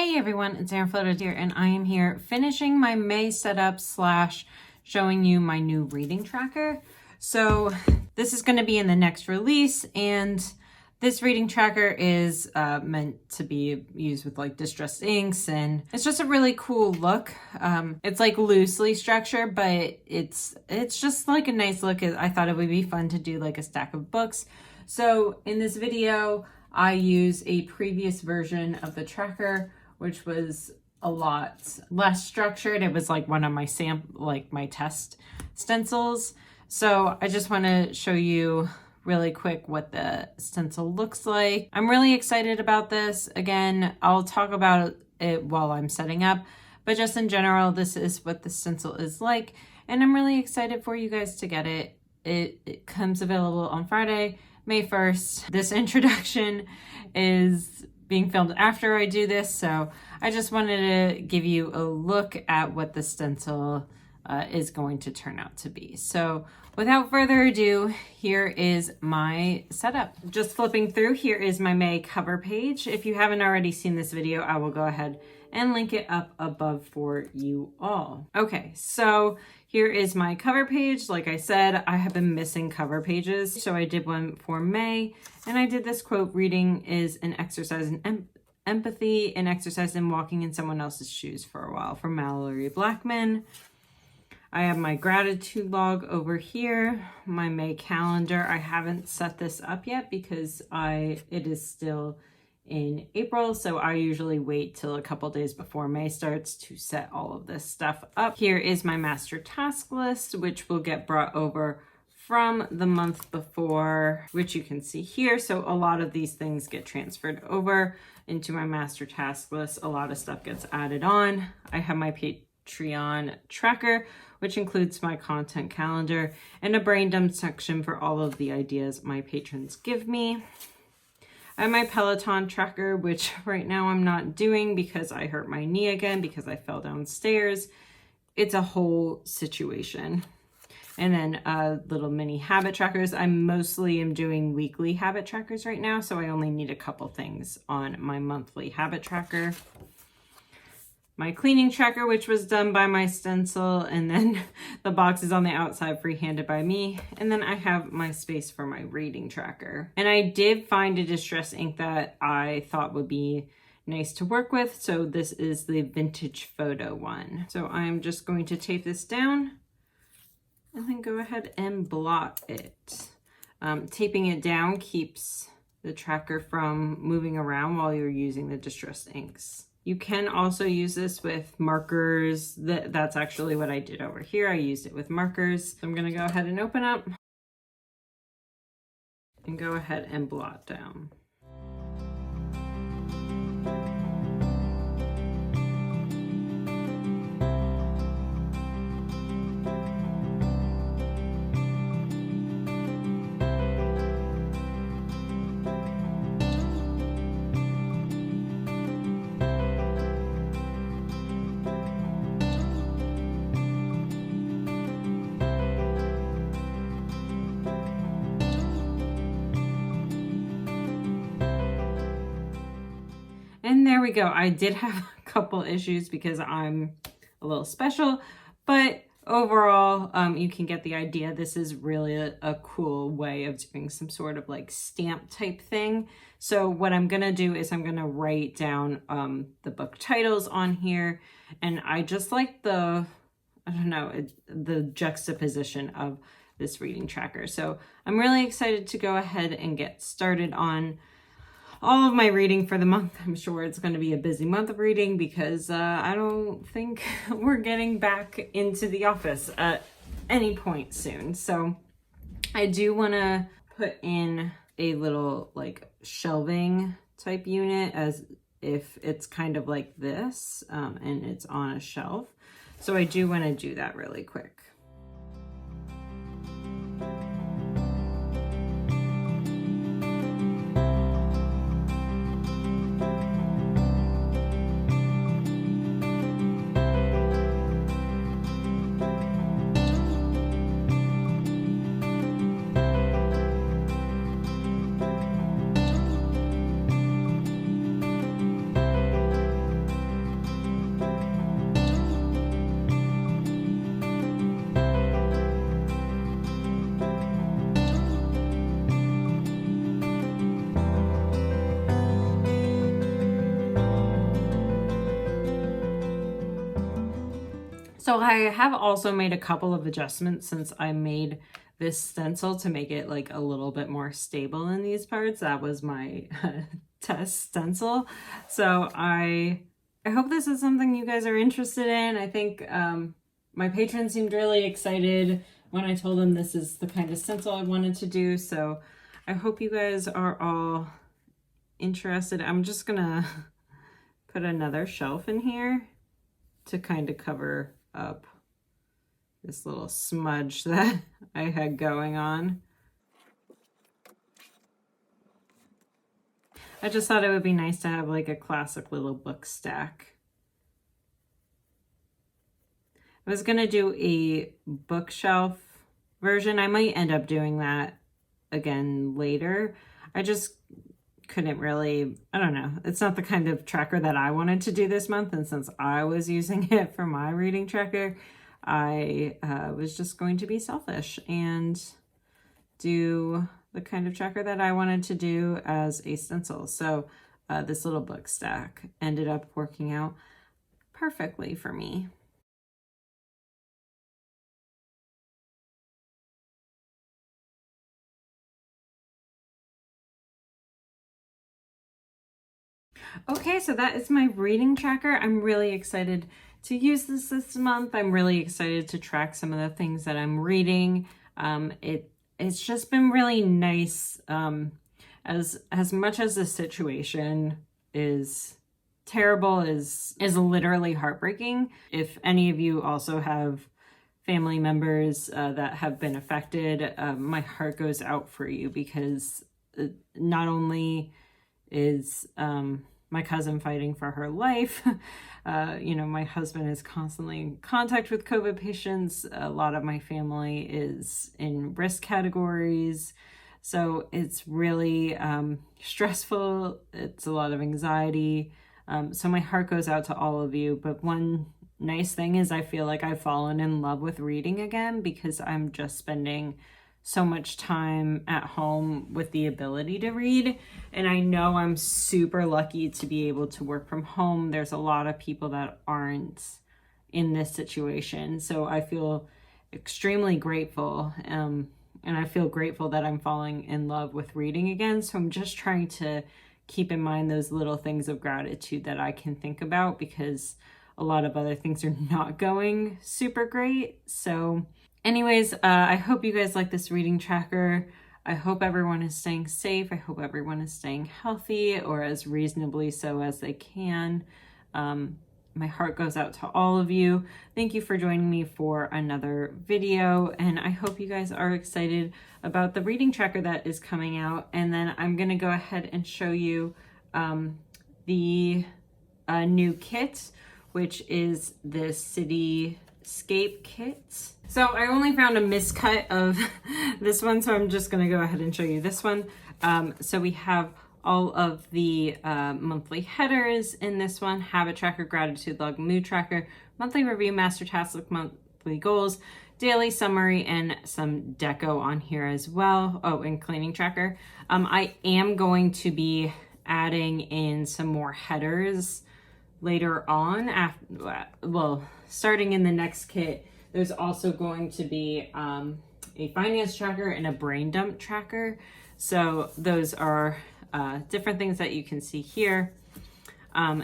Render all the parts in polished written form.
Hey everyone, it's Erin here, and I am here finishing my May setup slash showing you my new reading tracker. So this is going to be in the next release, and this reading tracker is meant to be used with like distressed inks, and it's just a really cool look. It's like loosely structured, but it's just like a nice look. I thought it would be fun to do like a stack of books. So in this video, I use a previous version of the tracker, which was a lot less structured. It was like one of my my test stencils. So I just want to show you really quick what the stencil looks like. I'm really excited about this. Again, I'll talk about it while I'm setting up, but just in general, this is what the stencil is like, and I'm really excited for you guys to get it. It comes available on Friday, May 1st. This introduction is being filmed after I do this, so I just wanted to give you a look at what the stencil is going to turn out to be. So without further ado, here is my setup. Just flipping through, here is my May cover page. If you haven't already seen this video, I will go ahead and link it up above for you all. Okay, so here is my cover page. Like I said, I have been missing cover pages, so I did one for May, and I did this quote, "Reading is an exercise in empathy, an exercise in walking in someone else's shoes for a while," from Mallory Blackman. I have my gratitude log over here, my May calendar. I haven't set this up yet because it is still in April, so I usually wait till a couple days before May starts to set all of this stuff up. Here is my master task list, which will get brought over from the month before, which you can see here. So a lot of these things get transferred over into my master task list. A lot of stuff gets added on. I have my Patreon tracker, which includes my content calendar and a brain dump section for all of the ideas my patrons give me. I have my Peloton tracker, which right now I'm not doing because I hurt my knee again because I fell downstairs. It's a whole situation. And then little mini habit trackers. I mostly am doing weekly habit trackers right now, so I only need a couple things on my monthly habit tracker. My cleaning tracker, which was done by my stencil, and then the box is on the outside, freehanded by me. And then I have my space for my reading tracker. And I did find a distress ink that I thought would be nice to work with. So this is the Vintage Photo one. So I'm just going to tape this down and then go ahead and blot it. Taping it down keeps the tracker from moving around while you're using the distressed inks. You can also use this with markers. That's actually what I did over here. I used it with markers. So I'm gonna go ahead and open up and go ahead and blot down. And there we go. I did have a couple issues because I'm a little special, but overall, you can get the idea. This is really a cool way of doing some sort of like stamp type thing. So what I'm gonna do is I'm gonna write down the book titles on here, and I just like the juxtaposition of this reading tracker. So I'm really excited to go ahead and get started on all of my reading for the month. I'm sure it's going to be a busy month of reading because I don't think we're getting back into the office at any point soon. So I do want to put in a little like shelving type unit as if it's kind of like this and it's on a shelf. So I do want to do that really quick. So I have also made a couple of adjustments since I made this stencil to make it like a little bit more stable in these parts. That was my test stencil. So I hope this is something you guys are interested in. I think my patrons seemed really excited when I told them this is the kind of stencil I wanted to do. So I hope you guys are all interested. I'm just gonna put another shelf in here to kind of cover up this little smudge that I had going on. I just thought it would be nice to have like a classic little book stack. I was gonna do a bookshelf version. I might end up doing that again later. I just couldn't really, I don't know. It's not the kind of tracker that I wanted to do this month. And since I was using it for my reading tracker, I was just going to be selfish and do the kind of tracker that I wanted to do as a stencil. So this little book stack ended up working out perfectly for me. Okay, so that is my reading tracker. I'm really excited to use this month. I'm really excited to track some of the things that I'm reading. It's just been really nice. As much as the situation is terrible, is literally heartbreaking. If any of you also have family members that have been affected, my heart goes out for you, because not only is my cousin fighting for her life. You know, my husband is constantly in contact with COVID patients. A lot of my family is in risk categories. So it's really stressful. It's a lot of anxiety. So my heart goes out to all of you. But one nice thing is I feel like I've fallen in love with reading again, because I'm just spending so much time at home with the ability to read. And I know I'm super lucky to be able to work from home. There's a lot of people that aren't in this situation. So I feel extremely grateful. And I feel grateful that I'm falling in love with reading again. So I'm just trying to keep in mind those little things of gratitude that I can think about, because a lot of other things are not going super great. So anyways, I hope you guys like this reading tracker. I hope everyone is staying safe. I hope everyone is staying healthy, or as reasonably so as they can. My heart goes out to all of you. Thank you for joining me for another video, and I hope you guys are excited about the reading tracker that is coming out. And then I'm gonna go ahead and show you the new kit, which is the Cityscape Kits. So I only found a miscut of this one, so I'm just going to go ahead and show you this one. So we have all of the monthly headers in this one: habit tracker, gratitude log, mood tracker, monthly review, master task list, monthly goals, daily summary, and some deco on here as well. Oh, and cleaning tracker. I am going to be adding in some more headers later on, starting in the next kit. There's also going to be a finance tracker and a brain dump tracker. So those are different things that you can see here.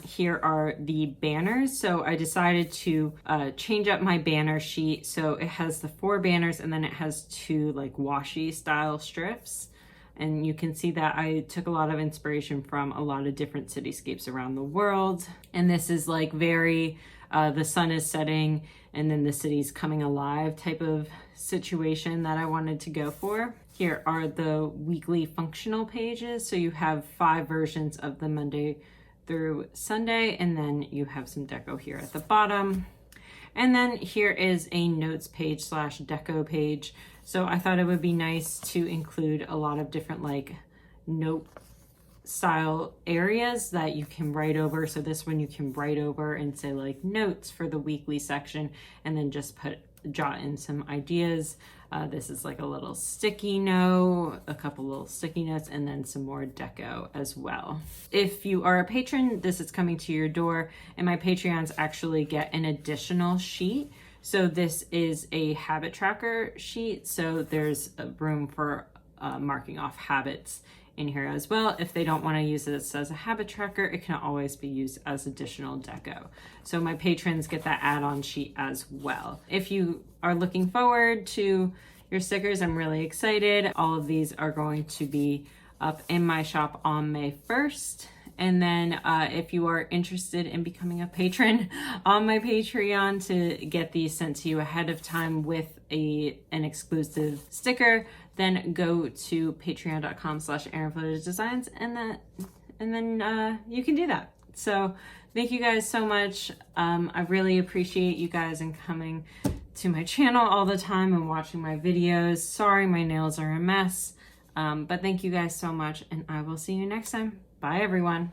Here are the banners. So I decided to change up my banner sheet. So it has the 4 banners, and then it has 2 like washi style strips. And you can see that I took a lot of inspiration from a lot of different cityscapes around the world. And this is like very, the sun is setting and then the city's coming alive type of situation that I wanted to go for. Here are the weekly functional pages. So you have 5 versions of the Monday through Sunday, and then you have some deco here at the bottom. And then here is a notes page / deco page. So I thought it would be nice to include a lot of different like note style areas that you can write over. So this one you can write over and say like notes for the weekly section, and then just put jot in some ideas. This is like a little sticky note, a couple little sticky notes, and then some more deco as well. If you are a patron, this is coming to your door, and my Patreons actually get an additional sheet. So this is a habit tracker sheet, so there's a room for marking off habits in here as well. If they don't want to use this as a habit tracker, it can always be used as additional deco. So my patrons get that add-on sheet as well. If you are looking forward to your stickers, I'm really excited. All of these are going to be up in my shop on May 1st. And then if you are interested in becoming a patron on my Patreon to get these sent to you ahead of time with an exclusive sticker, then go to patreon.com/ErinFlutterDesigns, and then you can do that. So thank you guys so much. I really appreciate you guys and coming to my channel all the time and watching my videos. Sorry my nails are a mess, but thank you guys so much, and I will see you next time. Bye everyone.